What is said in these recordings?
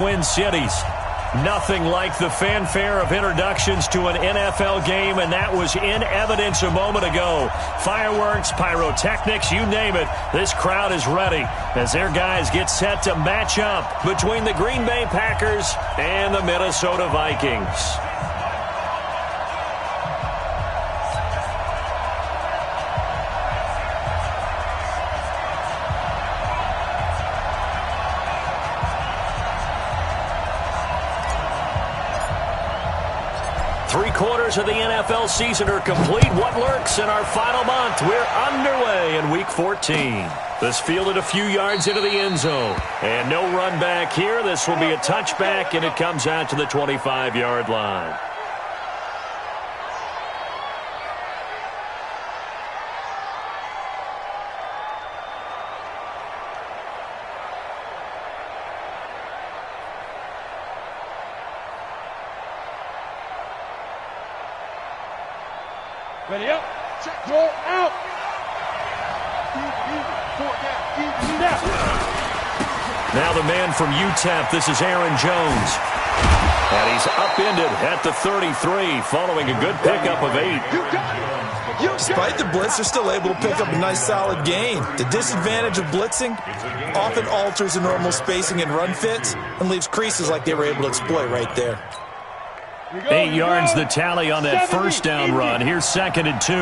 Twin Cities. Nothing like the fanfare of introductions to an NFL game, and that was in evidence a moment ago. Fireworks, pyrotechnics, you name it. This crowd is ready as their guys get set to match up between the Green Bay Packers and the Minnesota Vikings. Three-quarters of the NFL season are complete. What lurks in our final month? We're underway in Week 14. This fielded a few yards into the end zone. And no run back here. This will be a touchback, and it comes out to the 25-yard line. Ready up, check, roll out. Now the man from UTEP, this is Aaron Jones. And he's upended at the 33 following a good pickup of 8. Despite the blitz, they're still able to pick up a nice solid gain. The disadvantage of blitzing often alters the normal spacing and run fits and leaves creases like they were able to exploit right there. 8 yards the tally on that first down run. Here's 2nd and 2.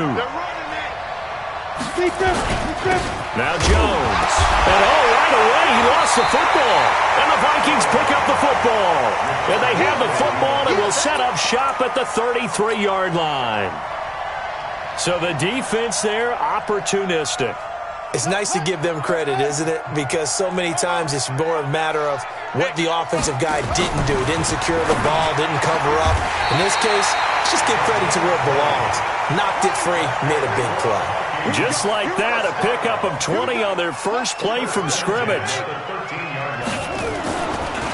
Now Jones. And right away he lost the football. And the Vikings pick up the football. And they have the football and will set up shop at the 33-yard line. So the defense there, opportunistic. It's nice to give them credit, isn't it? Because so many times it's more a matter of what the offensive guy didn't do. Didn't secure the ball, didn't cover up. In this case, just give credit to where it belongs. Knocked it free, made a big play. Just like that, a pickup of 20 on their first play from scrimmage.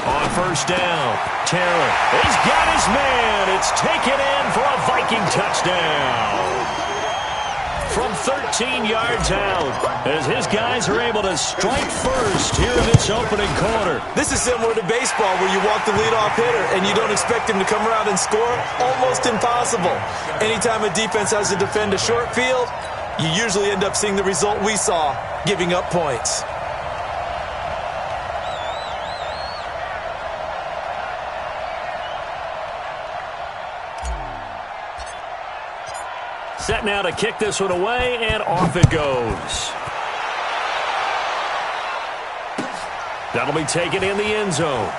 On first down, Terrell. He's got his man. It's taken in for a Viking touchdown. From 13 yards out, as his guys are able to strike first here in this opening quarter. This is similar to baseball where you walk the leadoff hitter and you don't expect him to come around and score. Almost impossible. Anytime a defense has to defend a short field, you usually end up seeing the result we saw, giving up points. Set now to kick this one away, and off it goes. That'll be taken in the end zone.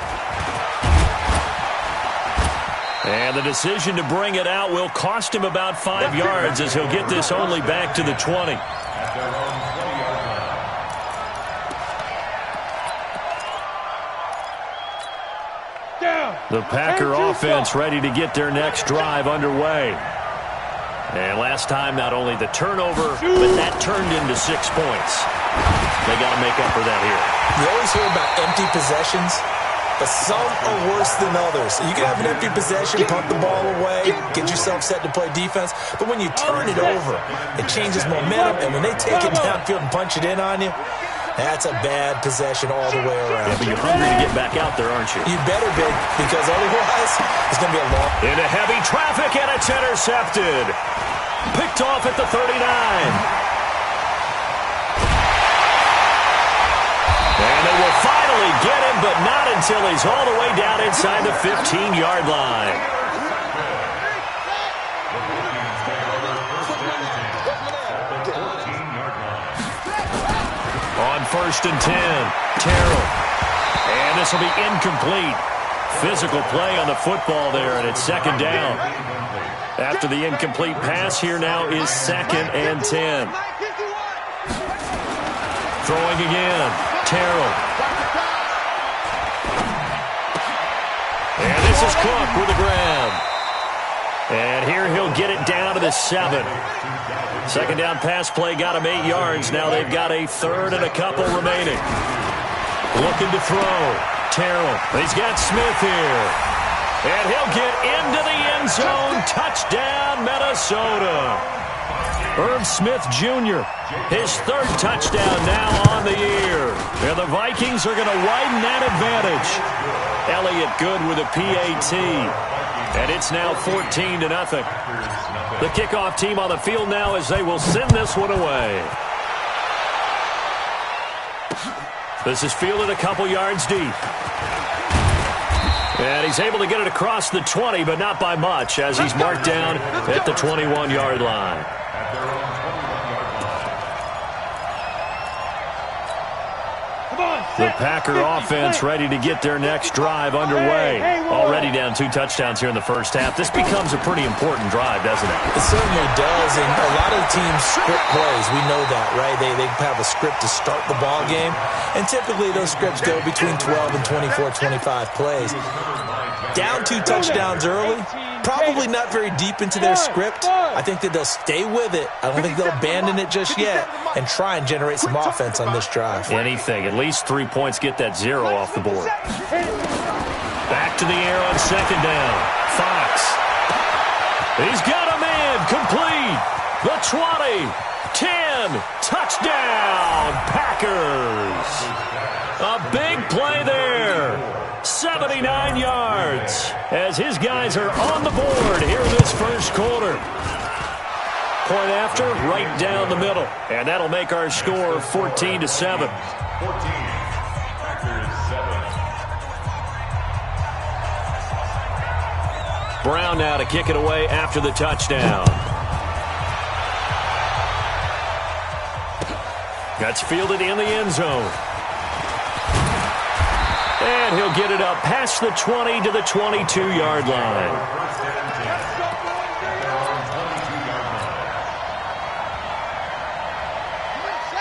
And the decision to bring it out will cost him about 5 yards as he'll get this only back to the 20. The Packer offense ready to get their next drive underway. And last time, not only the turnover, but that turned into 6 points. They got to make up for that here. You always hear about empty possessions, but some are worse than others. You can have an empty possession, punt the ball away, get yourself set to play defense, but when you turn it over, it changes momentum, and when they take it downfield and punch it in on you, that's a bad possession all the way around. Yeah, but you're hungry to get back out there, aren't you? You better be, because otherwise, it's going to be a long... Into heavy traffic, and it's intercepted. Picked off at the 39. And they will finally get him, but not until he's all the way down inside the 15-yard line. On 1st and 10, Terrell. And this will be incomplete. Physical play on the football there, and it's 2nd down. After the incomplete pass, here now is 2nd and 10. Throwing again, Terrell. And this is Cook with a grab. And here he'll get it down to the 7. 2nd down pass play got him 8 yards. Now they've got a 3rd and a couple remaining. Looking to throw. Terrell. He's got Smith here. And he'll get into the end zone. Touchdown, Minnesota. Irv Smith Jr., his third touchdown now on the year. And the Vikings are going to widen that advantage. Elliott good with a PAT. And it's now 14-0. The kickoff team on the field now as they will send this one away. This is fielded a couple yards deep. And he's able to get it across the 20, but not by much, as he's marked down at the 21-yard line. The Packer offense ready to get their next drive underway. Already down 2 touchdowns here in the first half. This becomes a pretty important drive, doesn't it? It certainly does, and a lot of the teams script plays. We know that, right? They have a script to start the ball game, and typically those scripts go between 12 and 24, 25 plays. Down 2 touchdowns early, probably not very deep into their script. I think that they'll stay with it. I don't think they'll abandon it just yet and try and generate some offense on this drive. Anything. At least 3 points, get that 0 off the board. Back to the air on second down. Fox. He's got a man. Complete. The 20. 10. Touchdown. Packers. A big play there. 79 yards as his guys are on the board here in this first quarter. Point after, right down the middle. And that'll make our score 14-7. Brown now to kick it away after the touchdown. That's fielded in the end zone. And he'll get it up past the 20 to the 22-yard line.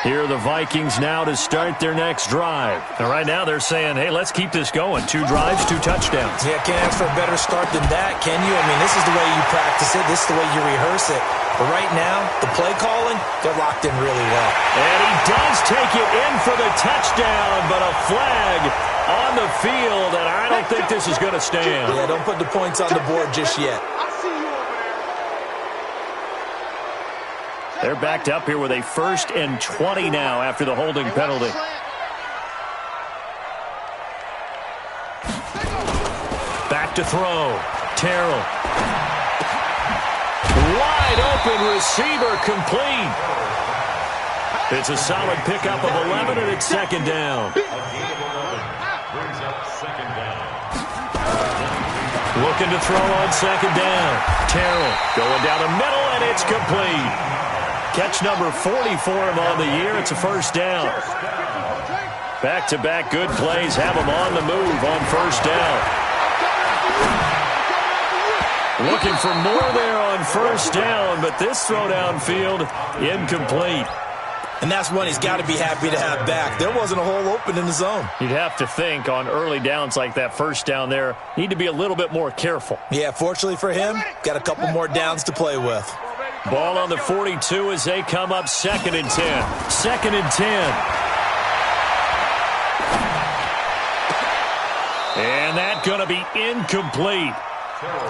Here are the Vikings now to start their next drive. And right now they're saying, hey, let's keep this going. 2 drives, 2 touchdowns. Yeah, can't ask for a better start than that, can you? I mean, this is the way you practice it. This is the way you rehearse it. But right now, the play calling, they're locked in really well. And he does take it in for the touchdown, but a flag on the field, and I don't think this is going to stand. Yeah, don't put the points on the board just yet. They're backed up here with a 1st and 20 now after the holding penalty. Back to throw. Terrell. Wide open receiver complete. It's a solid pickup of 11, and it's second down. Looking to throw on second down. Terrell going down the middle, and it's complete. Catch number 40 for him on the year. It's a first down. Back-to-back good plays have him on the move on first down. Looking for more there on first down, but this throw downfield incomplete. And that's one he's got to be happy to have back. There wasn't a hole open in the zone. You'd have to think on early downs like that first down there, need to be a little bit more careful. Yeah, fortunately for him, got a couple more downs to play with. Ball on the 42 as they come up 2nd and 10. 2nd and 10. And that's going to be incomplete.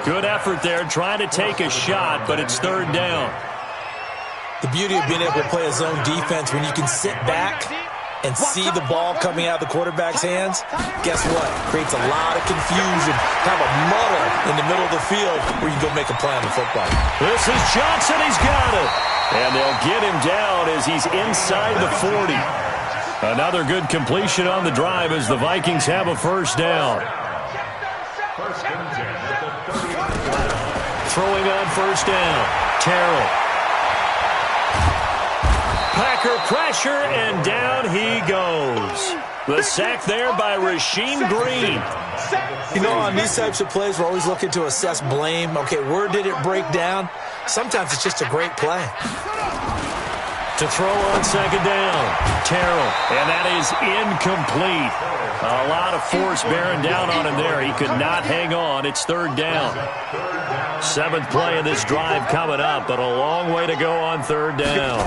Good effort there trying to take a shot, but it's 3rd down. The beauty of being able to play a zone defense when you can sit back and see the ball coming out of the quarterback's hands, guess what? Creates a lot of confusion. Have a muddle in the middle of the field where you can go make a play on the football. This is Johnson. He's got it. And they'll get him down as he's inside the 40. Another good completion on the drive as the Vikings have a first down. Throwing on first down. Terrell. Packer pressure, and down he goes. The sack there by Rasheem Green. You know, on these types of plays, we're always looking to assess blame. Okay, where did it break down? Sometimes it's just a great play. To throw on second down, Terrell, and that is incomplete. A lot of force bearing down on him there. He could not hang on. It's 3rd down. 7th play of this drive coming up, but a long way to go on 3rd down.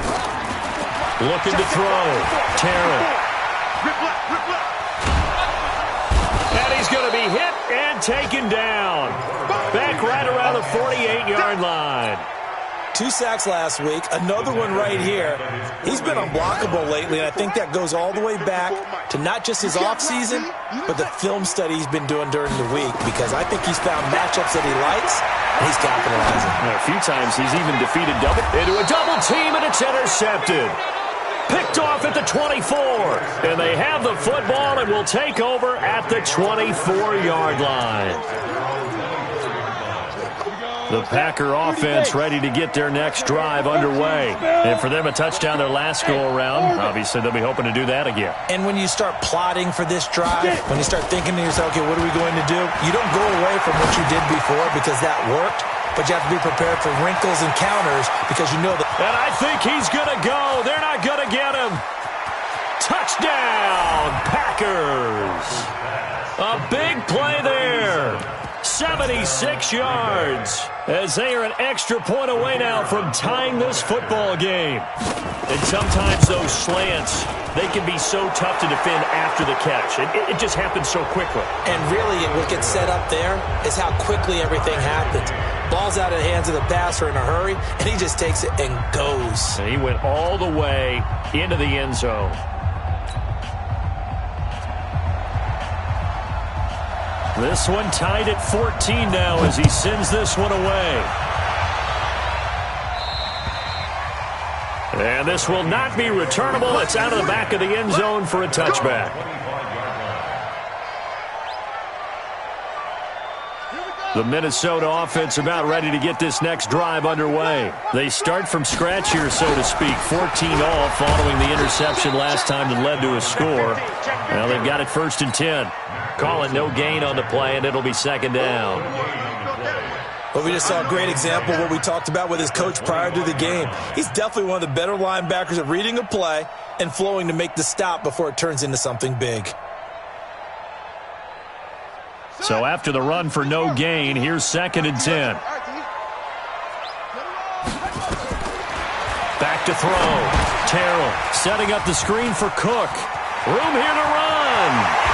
Looking to throw. Terrell. And he's going to be hit and taken down. Back right around the 48-yard line. 2 sacks last week, another one right here. He's been unblockable lately, and I think that goes all the way back to not just his offseason, but the film study he's been doing during the week, because I think he's found matchups that he likes, and he's capitalizing. A few times he's even defeated into a double team, and it's intercepted. Picked off at the 24, and they have the football and will take over at the 24-yard line. The Packer offense ready to get their next drive underway. And for them, a touchdown their last go-around. Obviously, they'll be hoping to do that again. And when you start plotting for this drive, when you start thinking to yourself, okay, what are we going to do? You don't go away from what you did before because that worked, but you have to be prepared for wrinkles and counters because you know that. And I think he's going to go. They're not going to get him. Touchdown, Packers. A big play there. 76 yards as they are an extra point away now from tying this football game. And sometimes those slants, they can be so tough to defend after the catch. It just happens so quickly. And really, what gets set up there is how quickly everything happens. Ball's out of the hands of the passer in a hurry, and he just takes it and goes. And he went all the way into the end zone. This one tied at 14 now as he sends this one away. And this will not be returnable. It's out of the back of the end zone for a touchback. The Minnesota offense about ready to get this next drive underway. They start from scratch here, so to speak. 14 all following the interception last time that led to a score. Now they've got it 1st and 10. Call it no gain on the play, and it'll be 2nd down. Well, we just saw a great example of what we talked about with his coach prior to the game. He's definitely one of the better linebackers at reading a play and flowing to make the stop before it turns into something big. So after the run for no gain, here's 2nd and 10. Back to throw. Terrell setting up the screen for Cook. Room here to run.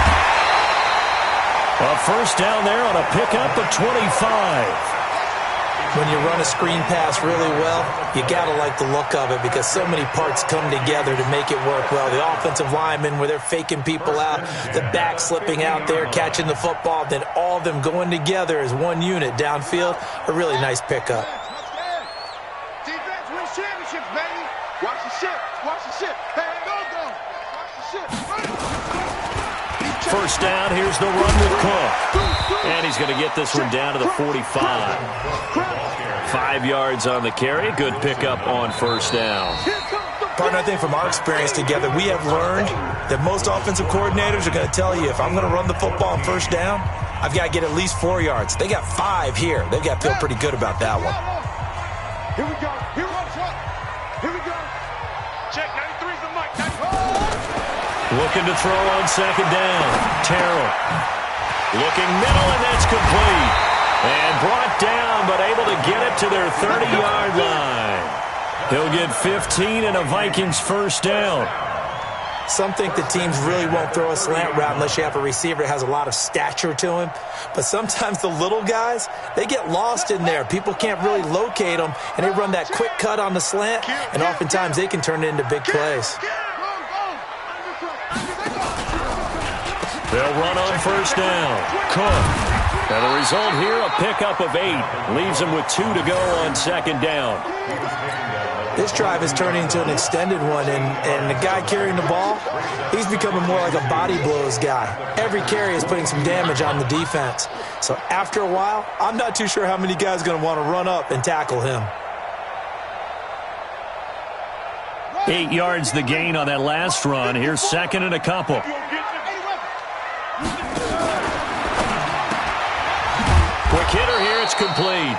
A 1st down there on a pickup of 25. When you run a screen pass really well, you got to like the look of it because so many parts come together to make it work well. The offensive linemen, where they're faking people out, the back slipping out there, catching the football, then all of them going together as one unit downfield, a really nice pickup. Defense wins championships, baby. Watch the ship. Watch the ship. Hey, go. Watch the ship. 1st down, here's the run with Cook. And he's going to get this one down to the 45. 5 yards on the carry. Good pickup on 1st down. Partner, I think from our experience together, we have learned that most offensive coordinators are going to tell you, if I'm going to run the football on 1st down, I've got to get at least 4 yards. They got 5 here. They've got to feel pretty good about that one. Here we go. Here we go. Check 93's the mic. Looking to throw on 2nd down. Terrell. Looking middle, and that's complete. And brought down, but able to get it to their 30-yard line. He'll get 15 and a Vikings 1st down. Some think the teams really won't throw a slant route unless you have a receiver that has a lot of stature to him. But sometimes the little guys, they get lost in there. People can't really locate them, and they run that quick cut on the slant, and oftentimes they can turn it into big plays. They'll run on 1st down. Cook. And the result here, a pickup of 8. Leaves them with 2 to go on 2nd down. This drive is turning into an extended one, and the guy carrying the ball, he's becoming more like a body blows guy. Every carry is putting some damage on the defense. So after a while, I'm not too sure how many guys are going to want to run up and tackle him. 8 yards the gain on that last run. Here's 2nd and a couple. Quick hitter here, it's complete.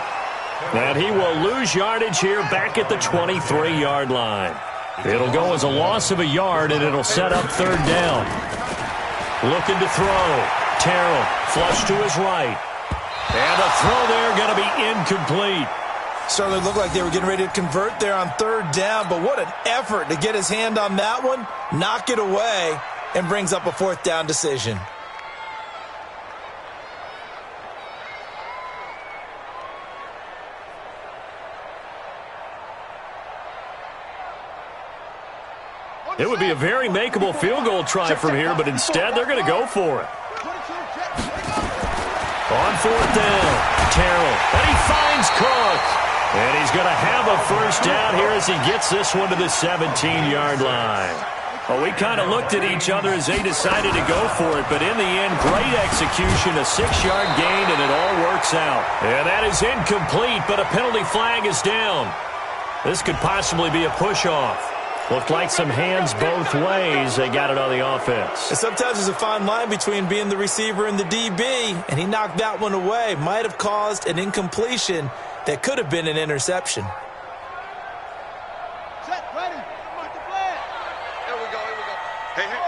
And he will lose yardage here back at the 23-yard line. It'll go as a loss of a yard, and it'll set up 3rd down. Looking to throw. Terrell, flush to his right. And the throw there going to be incomplete. Certainly looked like they were getting ready to convert there on 3rd down, but what an effort to get his hand on that one, knock it away, and brings up a 4th down decision. It would be a very makeable field goal try from here, but instead they're going to go for it. On fourth down, Terrell, and he finds Cook. And he's going to have a first down here as he gets this one to the 17-yard line. Well, we kind of looked at each other as they decided to go for it, but in the end, great execution, a 6-yard gain, and it all works out. And that is incomplete, but a penalty flag is down. This could possibly be a push-off. Looked like some hands both ways. They got it on the offense. And sometimes there's a fine line between being the receiver and the DB, and he knocked that one away. Might have caused an incompletion that could have been an interception. Set, ready. Mark the flag. Here we go, here we go. Hey, hey.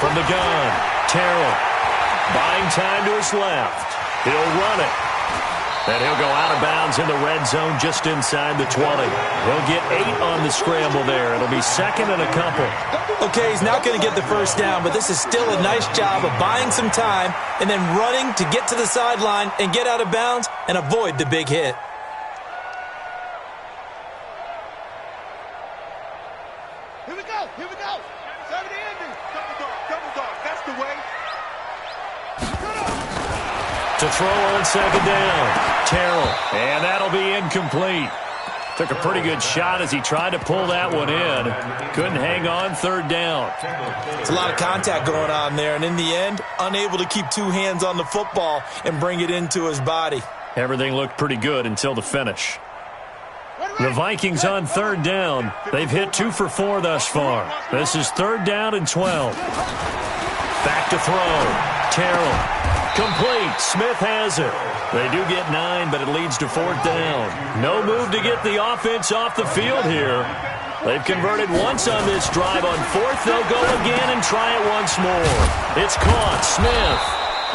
From the gun, Terrell. Buying time to his left. He'll run it. And he'll go out of bounds in the red zone just inside the 20. He'll get 8 on the scramble there. It'll be second and a couple. Okay, he's not going to get the first down, but this is still a nice job of buying some time and then running to get to the sideline and get out of bounds and avoid the big hit. Here we go, here we go. 70 ending. Double dog, that's the way. To throw on second down, Terrell. And that'll be incomplete. Took a pretty good shot as he tried to pull that one in. Couldn't hang on third down. It's a lot of contact going on there, and in the end, unable to keep 2 hands on the football and bring it into his body. Everything looked pretty good until the finish. The Vikings on third down. They've hit 2 for 4 thus far. This is third down and 12. Back to throw. Terrell. Complete. Smith has it. They do get 9, but it leads to fourth down. No move to get the offense off the field here. They've converted once on this drive. On fourth, they'll go again and try it once more. It's caught. Smith.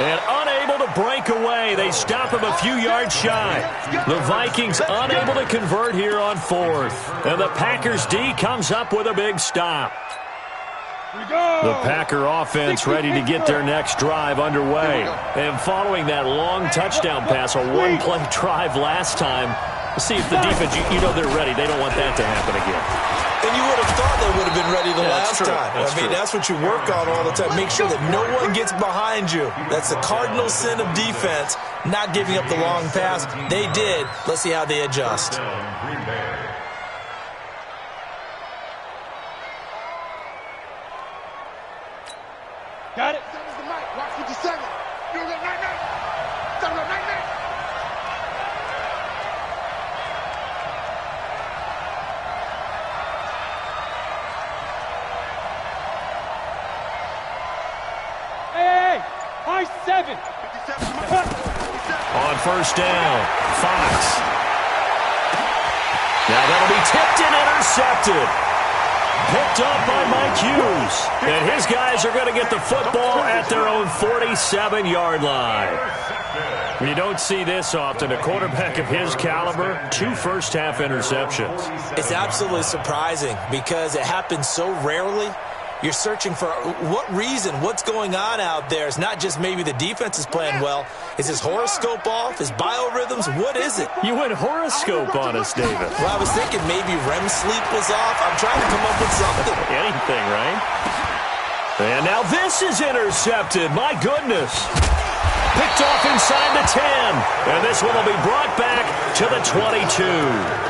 And unable to break away. They stop him a few yards shy. The Vikings unable to convert here on fourth. And the Packers D comes up with a big stop. The Packer offense ready to get their next drive underway. And following that long touchdown pass, a one-play drive last time, let's see if the defense, you know they're ready. They don't want that to happen again. And you would have thought they would have been ready the last true. time. That's what you work on all the time. Make sure that no one gets behind you. That's the cardinal sin of defense, not giving up the long pass. They did. Let's see how they adjust. Got it. Seven's the mic. Watch 57. You got 99. 7 got 99. Hey, high 7. 57. On first down, Fox. Now that'll be tipped and intercepted. Picked up by Mike Hughes. And his guys are going to get the football at their own 47-yard line. You don't see this often. A quarterback of his caliber, 2 first-half interceptions. It's absolutely surprising because it happens so rarely. You're searching for what reason, what's going on out there. It's not just maybe the defense is playing well. Is his horoscope off? His biorhythms? What is it? You went horoscope on us, David. Well, I was thinking maybe REM sleep was off. I'm trying to come up with something. Anything, right? And now this is intercepted. My goodness. Picked off inside the 10. And this one will be brought back to the 22.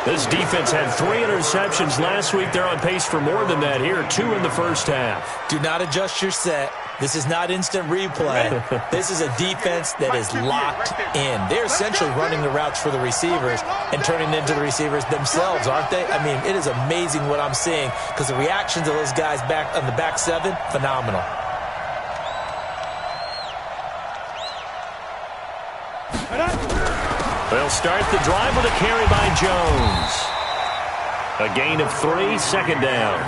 This defense had 3 interceptions last week. They're on pace for more than that here. 2 in the first half. Do not adjust your set. This is not instant replay. This is a defense that is locked in. They're essentially running the routes for the receivers and turning into the receivers themselves, aren't they? I mean, it is amazing what I'm seeing because the reactions of those guys back on the back 7, phenomenal. They'll start the drive with a carry by Jones. A gain of 3, second down.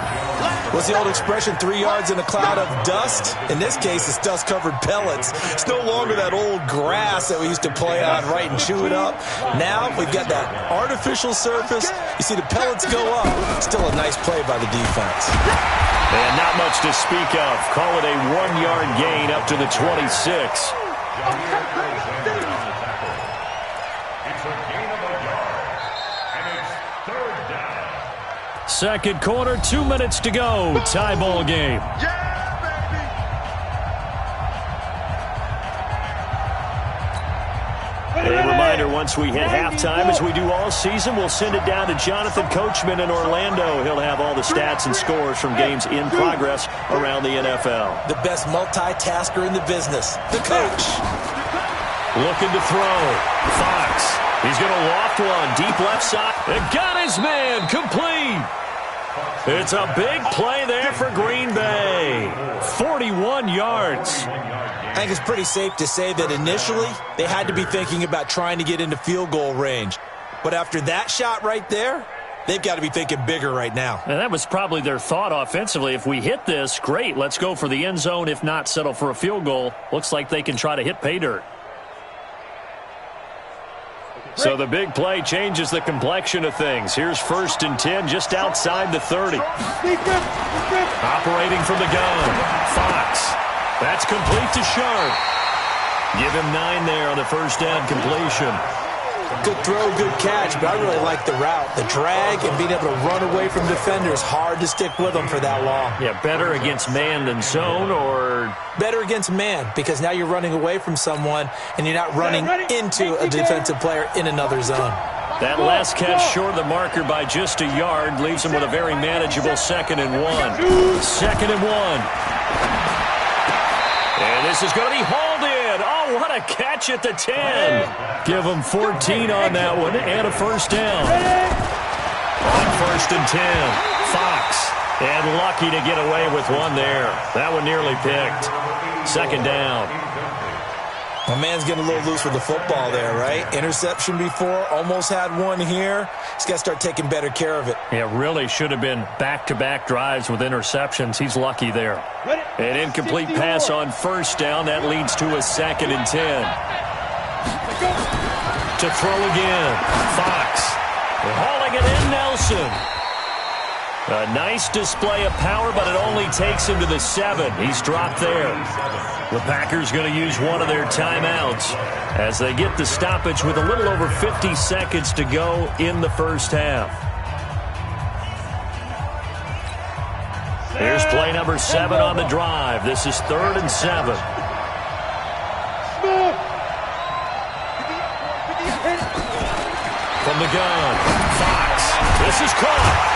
What's the old expression, 3 yards in a cloud of dust? In this case, it's dust-covered pellets. It's no longer that old grass that we used to play on, right, and chew it up. Now we've got that artificial surface. You see the pellets go up. Still a nice play by the defense. And not much to speak of. Call it a 1-yard gain up to the 26. Second quarter, 2 minutes to go. Tie ball game. A reminder, once we hit halftime, as we do all season, we'll send it down to Jonathan Coachman in Orlando. He'll have all the stats and scores from games in progress around the NFL. The best multitasker in the business, the coach. Looking to throw. Fox. He's going to loft one. Deep left side. And got his man. Complete. It's a big play there for Green Bay. 41 yards. I think it's pretty safe to say that initially they had to be thinking about trying to get into field goal range. But after that shot right there, they've got to be thinking bigger right now. And that was probably their thought offensively. If we hit this, great. Let's go for the end zone. If not, settle for a field goal. Looks like they can try to hit pay dirt. So the big play changes the complexion of things. Here's 1st and 10 just outside the 30. Operating from the gun. Fox. That's complete to Sharp. Give him 9 there on the first down completion. Good throw, good catch, but I really like the route. The drag and being able to run away from defenders, hard to stick with them for that long. Yeah, better against man than zone, or? Better against man, because now you're running away from someone and you're not running into a defensive player in another zone. That last catch short of the marker by just a yard leaves him with a very manageable 2nd and 1. 2nd and 1. And this is going to be hauled in. Oh, what a catch at the 10. Give him 14 on that one and a first down. On 1st and 10, Fox. And lucky to get away with one there. That one nearly picked. 2nd down. My man's getting a little loose with the football there, right? Interception before, almost had one here. He's got to start taking better care of it. Yeah, really should have been back-to-back drives with interceptions. He's lucky there. An incomplete pass on 1st down. That leads to a 2nd and 10. To throw again. Fox. Hauling it in, Nelson. A nice display of power, but it only takes him to the 7. He's dropped there. The Packers going to use one of their timeouts as they get the stoppage with a little over 50 seconds to go in the first half. Here's play number 7 on the drive. This is 3rd and 7. From the gun, Fox. This is caught.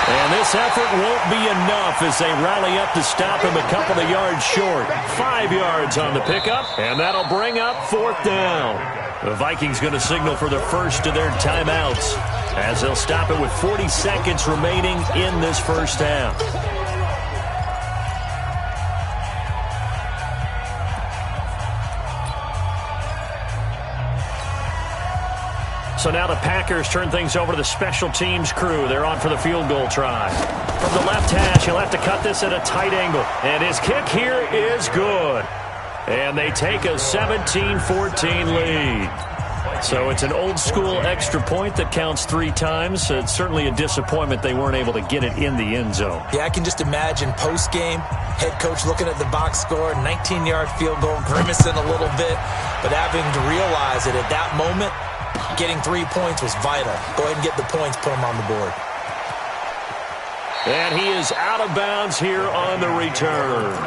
And this effort won't be enough as they rally up to stop him a couple of yards short. 5 yards on the pickup, and that'll bring up 4th down. The Vikings going to signal for the first of their timeouts as they'll stop it with 40 seconds remaining in this first half. So now the Packers turn things over to the special teams crew. They're on for the field goal try. From the left hash, he'll have to cut this at a tight angle. And his kick here is good. And they take a 17-14 lead. So it's an old-school extra point that counts 3 times. It's certainly a disappointment they weren't able to get it in the end zone. Yeah, I can just imagine post-game, head coach looking at the box score, 19-yard field goal, grimacing a little bit, but having to realize that at that moment, getting 3 points was vital. Go ahead and get the points, put them on the board. And he is out of bounds here on the return.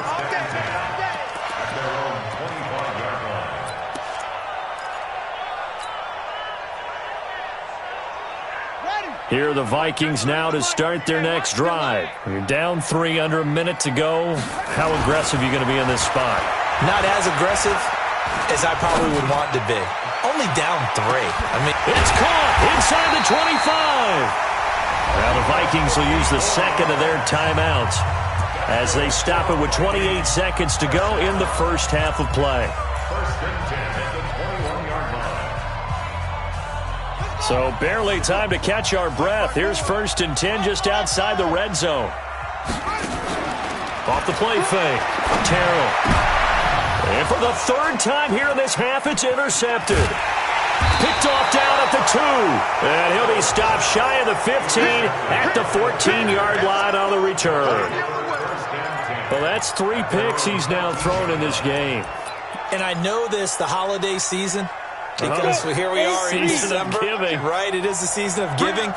Here are the Vikings now to start their next drive. You're down 3, under a minute to go. How aggressive are you going to be in this spot? Not as aggressive as I probably would want to be. Only down 3. I mean, it's caught inside the 25. Now the Vikings will use the second of their timeouts as they stop it with 28 seconds to go in the first half of play. So barely time to catch our breath. Here's 1st and 10 just outside the red zone. Off the play fake. Terrell. And for the 3rd time here in this half, it's intercepted. Picked off down at the 2. And he'll be stopped shy of the 15 at the 14-yard line on the return. Well, that's 3 picks he's now thrown in this game. And I know this, the holiday season, because here we are in Season of December. giving. Right, it is the season of giving.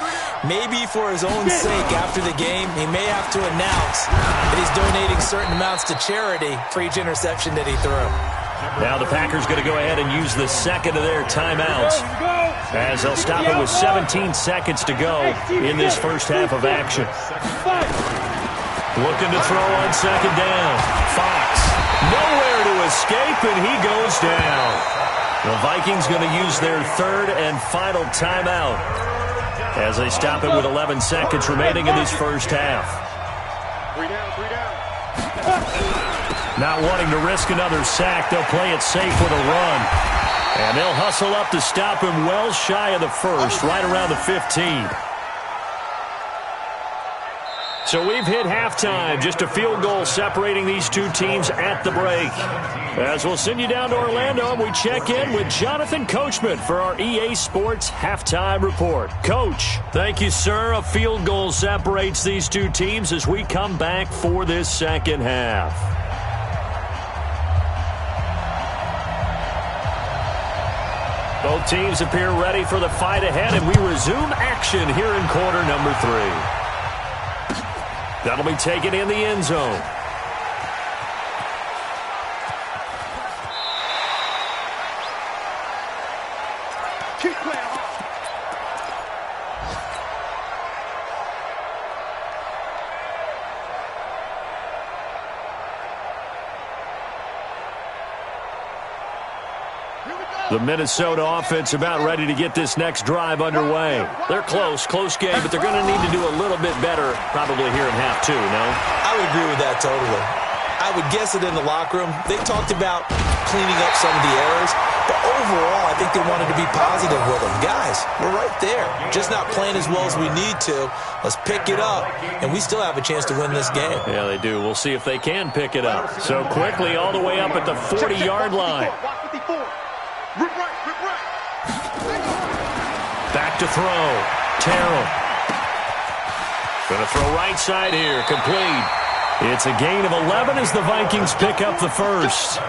Maybe for his own sake after the game, he may have to announce that he's donating certain amounts to charity for each interception that he threw. Now the Packers going to go ahead and use the second of their timeouts, as they'll stop it with 17 seconds to go in this first half of action. Looking to throw on second down. Fox, nowhere to escape, and he goes down. The Vikings going to use their third and final timeout as they stop it with 11 seconds remaining in this first half. 3 down. Not wanting to risk another sack, they'll play it safe with a run. And they'll hustle up to stop him well shy of the first, right around the 15. So we've hit halftime, just a field goal separating these two teams at the break. As we'll send you down to Orlando, and we check in with Jonathan Coachman for our EA Sports Halftime Report. Coach, thank you, sir. A field goal separates these two teams as we come back for this second half. Both teams appear ready for the fight ahead, and we resume action here in quarter number 3. That'll be taken in the end zone. Keep playing hard. The Minnesota offense about ready to get this next drive underway. They're close game, but they're going to need to do a little bit better probably here in half 2, no? I would agree with that totally. I would guess it in the locker room. They talked about cleaning up some of the errors, but overall, I think they wanted to be positive with them. Guys, we're right there. Just not playing as well as we need to. Let's pick it up, and we still have a chance to win this game. Yeah, they do. We'll see if they can pick it up. So quickly all the way up at the 40-yard line. Back to throw. Terrell. Going to throw right side here. Complete. It's a gain of 11 as the Vikings pick up the first.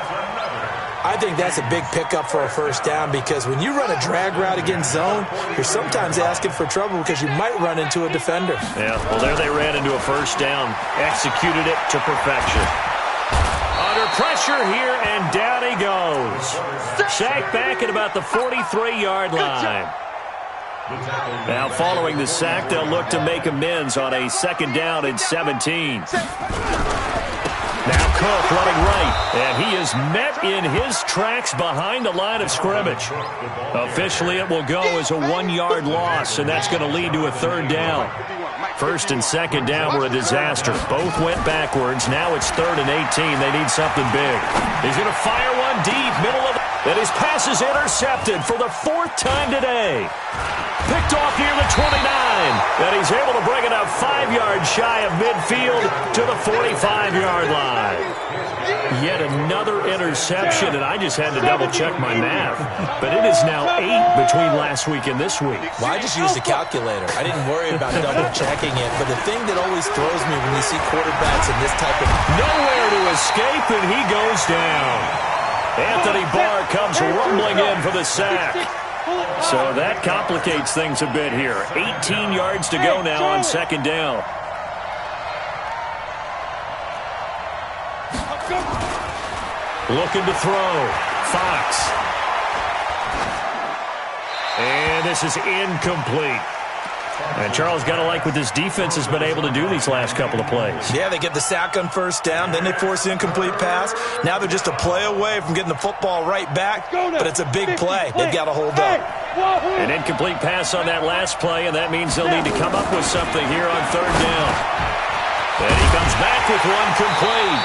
I think that's a big pickup for a first down because when you run a drag route against zone, you're sometimes asking for trouble because you might run into a defender. Yeah, well, there they ran into a first down. Executed it to perfection. Under pressure here, and down he goes. Sacked back at about the 43-yard line. Now following the sack, they'll look to make amends on a second down and 17. Now Cook running right, and he is met in his tracks behind the line of scrimmage. Officially, it will go as a 1-yard loss, and that's going to lead to a third down. First and second down were a disaster. Both went backwards. Now it's 3rd and 18. They need something big. He's going to fire one deep, middle of the... And his pass is intercepted for the 4th time today. Picked off near the 29. And he's able to bring it up 5 yards shy of midfield to the 45-yard line. Yet another interception, and I just had to double-check my math. But it is now 8 between last week and this week. Well, I just used a calculator. I didn't worry about double-checking it. But the thing that always throws me when you see quarterbacks in this type of... Nowhere to escape, and he goes down. Anthony Barr comes rumbling in for the sack. So that complicates things a bit here. 18 yards to go now on second down. Looking to throw. Fox. And this is incomplete. And Charles got to like what this defense has been able to do these last couple of plays. Yeah, they get the sack on first down, then they force the incomplete pass. Now they're just a play away from getting the football right back, but it's a big play. They've got to hold up. An incomplete pass on that last play, and that means they'll need to come up with something here on third down. And he comes back with one complete.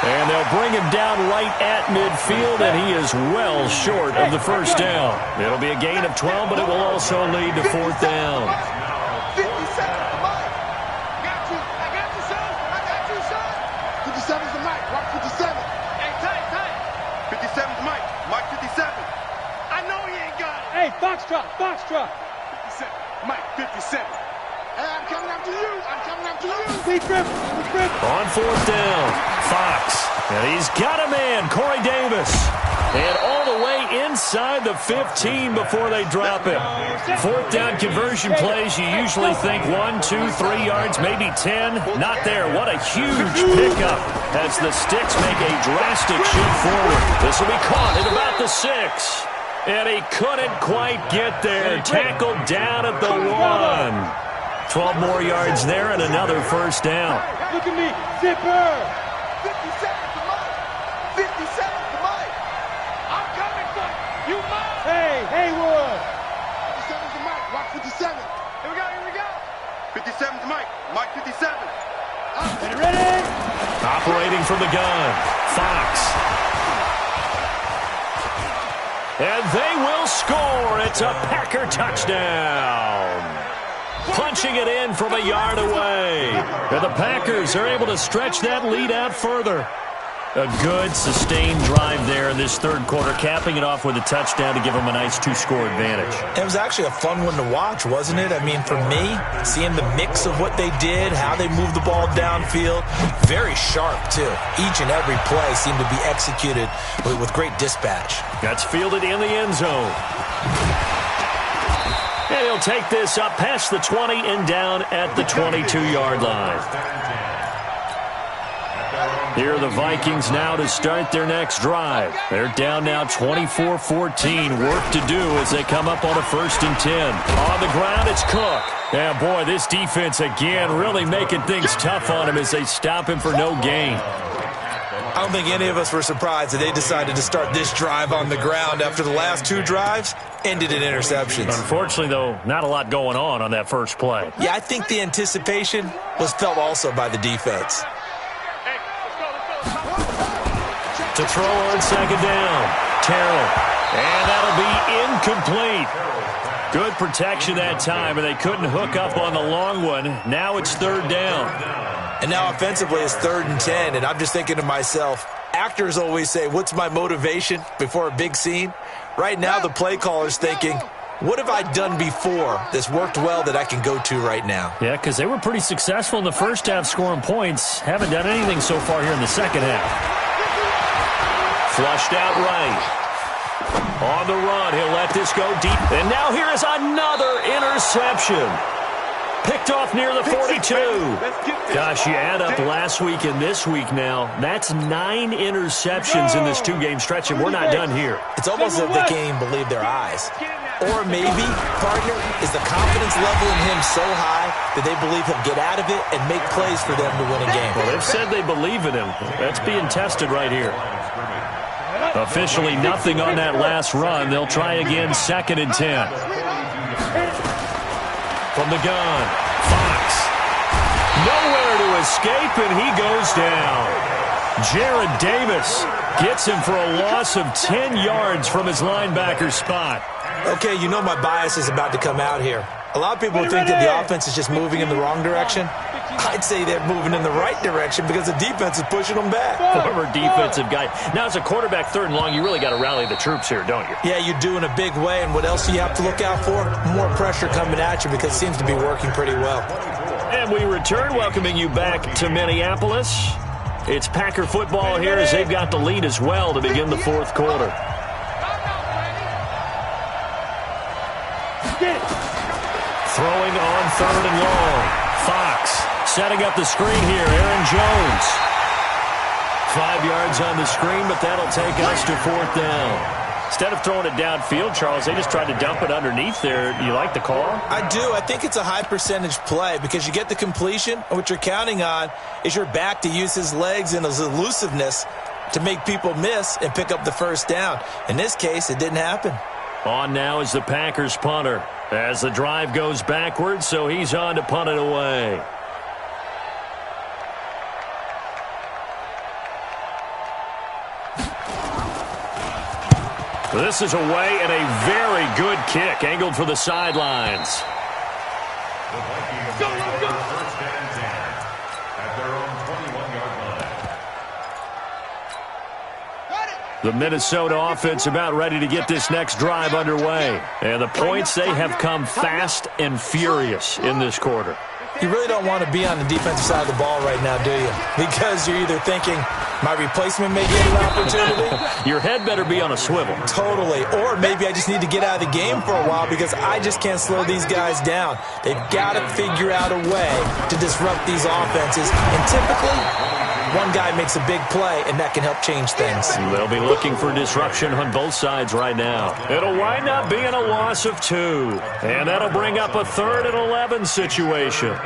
And they'll bring him down right at midfield, and he is well short of the first down. It'll be a gain of 12, but it will also lead to fourth down. 57, Mike. Got you. I got you, son. I got you, son. 57's the Mike. Mark 57. Hey, tight. 57's Mike. Mark 57. I know he ain't got it. Hey, Foxtrot. 57. Mike 57. Hey, I'm coming after you. Deep grip. On fourth down, Fox. And he's got a man, Corey Davis. And all the way inside the 15 before they drop it. Fourth down conversion plays, you usually think 1, 2, 3 yards, maybe 10. Not there. What a huge pickup as the Sticks make a drastic shift forward. This will be caught at about the 6. And he couldn't quite get there. Tackled down at the 1. 12 more yards there and another first down. Look at me, zipper. 50 seconds to Mike. 50 seconds to Mike. I'm coming for you. You Mike. Hey, Haywood. 57 to Mike. Watch 57. Here we go, here we go. 57 to Mike. Mike 57. Ready? Operating from the gun, Fox. And they will score. It's a Packer touchdown. Punching it in from a yard away. And the Packers are able to stretch that lead out further. A good, sustained drive there in this third quarter, capping it off with a touchdown to give them a nice 2-score advantage. It was actually a fun one to watch, wasn't it? I mean, for me, seeing the mix of what they did, how they moved the ball downfield, very sharp, too. Each and every play seemed to be executed with great dispatch. That's fielded in the end zone. And he'll take this up past the 20 and down at the 22-yard line. Here are the Vikings now to start their next drive. They're down now 24-14. Work to do as they come up on a 1st and 10. On the ground, it's Cook. Yeah, boy, this defense again really making things tough on him as they stop him for no gain. I don't think any of us were surprised that they decided to start this drive on the ground after the last 2 drives ended in interceptions. Unfortunately, though, not a lot going on that first play. Yeah, I think the anticipation was felt also by the defense. To throw on 2nd down, Terrell. And that'll be incomplete. Good protection that time, and they couldn't hook up on the long one. Now it's 3rd down. And now offensively it's 3rd and 10, and I'm just thinking to myself, actors always say, what's my motivation before a big scene? Right now the play caller's thinking, what have I done before that's worked well that I can go to right now? Yeah, because they were pretty successful in the first half scoring points. Haven't done anything so far here in the second half. Flushed out right. On the run, he'll let this go deep. And now here is another interception. Picked off near the 42. Gosh, you add up last week and this week now. That's 9 interceptions in this 2-game stretch, and we're not done here. It's almost as if they can't even believe their eyes. Or maybe, partner, is the confidence level in him so high that they believe he'll get out of it and make plays for them to win a game. Well, they've said they believe in him. That's being tested right here. Officially nothing on that last run. They'll try again, 2nd and 10. From the gun, Fox. Nowhere to escape, and he goes down. Jared Davis gets him for a loss of 10 yards from his linebacker spot. Okay, you know my bias is about to come out here. A lot of people think that the offense is just moving in the wrong direction. I'd say they're moving in the right direction because the defense is pushing them back. Former defensive guy. Now, as a quarterback 3rd and long, you really got to rally the troops here, don't you? Yeah, you do in a big way. And what else do you have to look out for? More pressure coming at you because it seems to be working pretty well. And we return, welcoming you back to Minneapolis. It's Packer football here as they've got the lead as well to begin the 4th quarter. Throwing on 3rd and long. Fox setting up the screen here. Aaron Jones. 5 yards on the screen, but that'll take us to 4th down. Instead of throwing it downfield, Charles, they just tried to dump it underneath there. Do you like the call? I do. I think it's a high percentage play because you get the completion, and what you're counting on is your back to use his legs and his elusiveness to make people miss and pick up the 1st down. In this case, it didn't happen. On now is the Packers punter as the drive goes backwards, so he's on to punt it away. This is away and a very good kick angled for the sidelines. The Minnesota offense about ready to get this next drive underway. And the points, they have come fast and furious in this quarter. You really don't want to be on the defensive side of the ball right now, do you? Because you're either thinking, my replacement may get an opportunity. Your head better be on a swivel. Totally. Or maybe I just need to get out of the game for a while because I just can't slow these guys down. They've got to figure out a way to disrupt these offenses. And typically, one guy makes a big play, and that can help change things. They'll be looking for disruption on both sides right now. It'll wind up being a loss of 2. And that'll bring up a 3rd and 11 situation.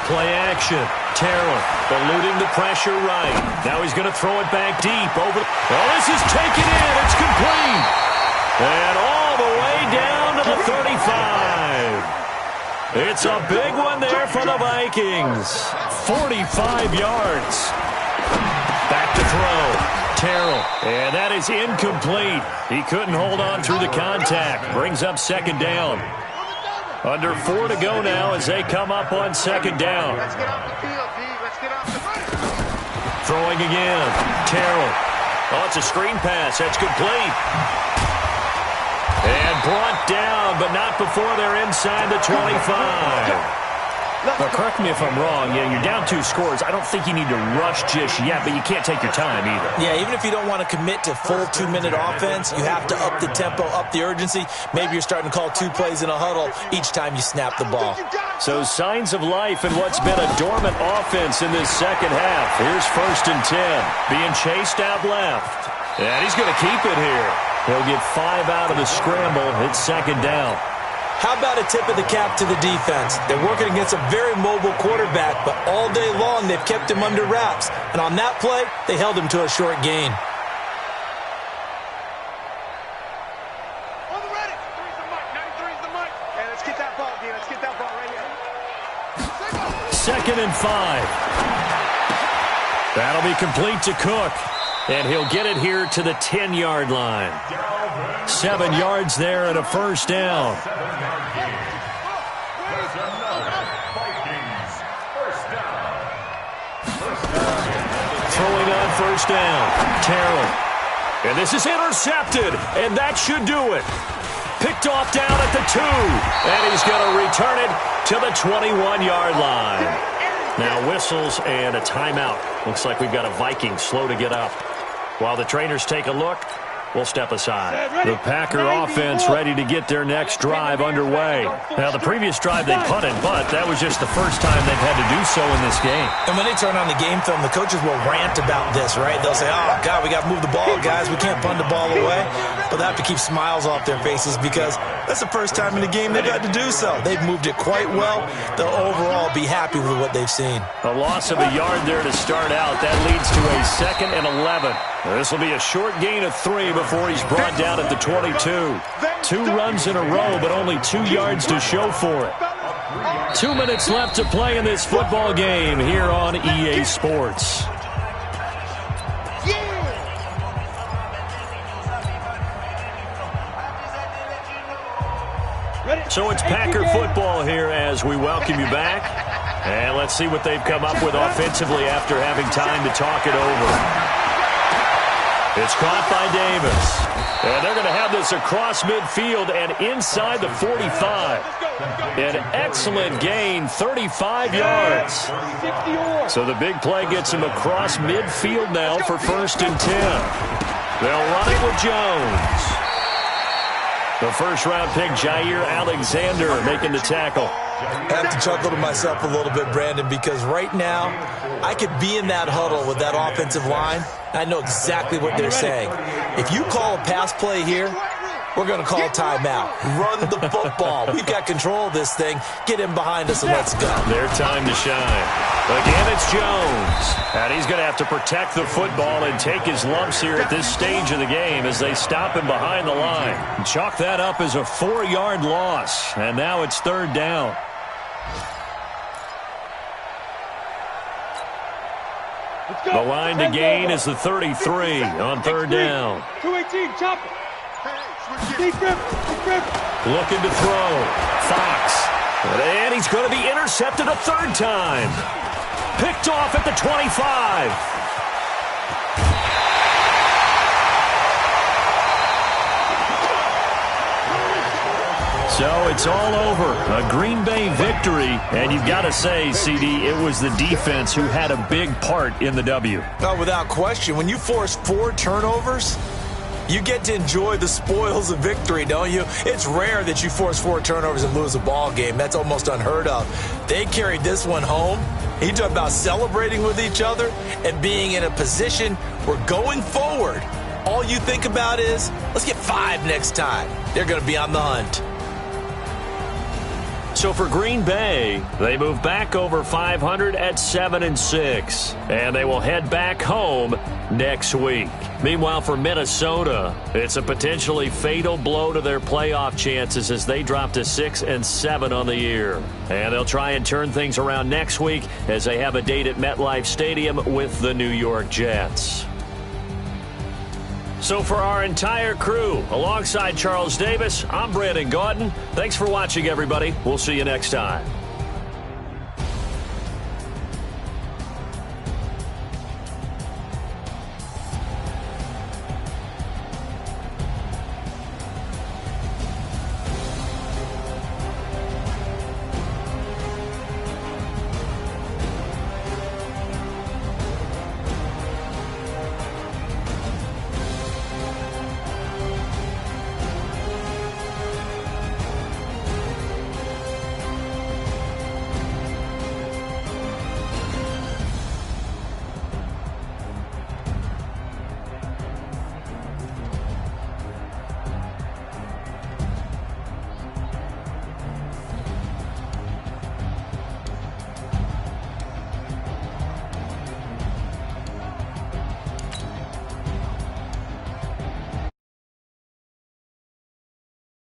Play action. Terrell eluding the pressure right. Now he's going to throw it back deep. Over. Oh, this is taken in. It's complete. And all the way down to the 35. It's a big one there for the Vikings. 45 yards. Back to throw. Terrell. And that is incomplete. He couldn't hold on through the contact. Brings up 2nd down. Under 4 to go now as they come up on 2nd down. Let's get off the field, D. Let's get off the field. Throwing again. Terrell. Oh, it's a screen pass. That's complete. And brought down, but not before they're inside the 25. Now, correct me if I'm wrong. Yeah, you're down 2 scores. I don't think you need to rush just yet, but you can't take your time either. Yeah, even if you don't want to commit to full 2-minute offense, you have to up the tempo, up the urgency. Maybe you're starting to call 2 plays in a huddle each time you snap the ball. So signs of life in what's been a dormant offense in this second half. Here's 1st and 10, being chased out left. And he's going to keep it here. He'll get 5 out of the scramble. It's 2nd down. How about a tip of the cap to the defense? They're working against a very mobile quarterback, but all day long they've kept him under wraps. And on that play, they held him to a short gain. On the ready. 93's the mic. 93's the mic. Hey, let's get that ball, D. Let's get that ball right here. 2nd and 5. That'll be complete to Cook. And he'll get it here to the 10-yard line. 7 yards there and a 1st down. Throwing on 1st down. Terrell. And this is intercepted. And that should do it. Picked off down at the 2. And he's going to return it to the 21-yard line. Now whistles and a timeout. Looks like we've got a Viking slow to get up. While the trainers take a look, we'll step aside. The Packer offense ready to get their next drive underway. Now, the previous drive they punted, but that was just the first time they've had to do so in this game. And when they turn on the game film, the coaches will rant about this, right? They'll say, oh, God, we got to move the ball, guys. We can't punt the ball away. But they have to keep smiles off their faces because that's the first time in the game they've had to do so. They've moved it quite well. They'll overall be happy with what they've seen. A loss of a yard there to start out. That leads to a 2nd and 11. This will be a short gain of 3 before he's brought down at the 22. 2 runs in a row, but only 2 yards to show for it. 2 minutes left to play in this football game here on EA Sports. So it's Packer football here as we welcome you back. And let's see what they've come up with offensively after having time to talk it over. It's caught by Davis. And they're going to have this across midfield and inside the 45. An excellent gain, 35 yards. So the big play gets him across midfield now for 1st and 10. They'll run it with Jones. The first-round pick, Jair Alexander, making the tackle. I have to chuckle to myself a little bit, Brandon, because right now I could be in that huddle with that offensive line. I know exactly what they're saying. If you call a pass play here, we're going to call timeout. Run the football. We've got control of this thing. Get him behind us and let's go. Their time to shine. Again, it's Jones. And he's going to have to protect the football and take his lumps here at this stage of the game as they stop him behind the line. Chalk that up as a 4-yard loss. And now it's 3rd down. The line to gain is the 33 on 3rd down. 218, chop it. Secret. Looking to throw. Fox. And he's going to be intercepted a third time. Picked off at the 25. So it's all over. A Green Bay victory. And you've got to say, CD, it was the defense who had a big part in the W. Oh, without question. When you force 4 turnovers, you get to enjoy the spoils of victory, don't you? It's rare that you force 4 turnovers and lose a ball game. That's almost unheard of. They carried this one home. You talk about celebrating with each other and being in a position where going forward, all you think about is, let's get 5 next time. They're going to be on the hunt. So for Green Bay, they move back over 500 at 7-6, and they will head back home next week. Meanwhile, for Minnesota, it's a potentially fatal blow to their playoff chances as they drop to 6-7 on the year. And they'll try and turn things around next week as they have a date at MetLife Stadium with the New York Jets. So for our entire crew, alongside Charles Davis, I'm Brandon Gaudin. Thanks for watching, everybody. We'll see you next time.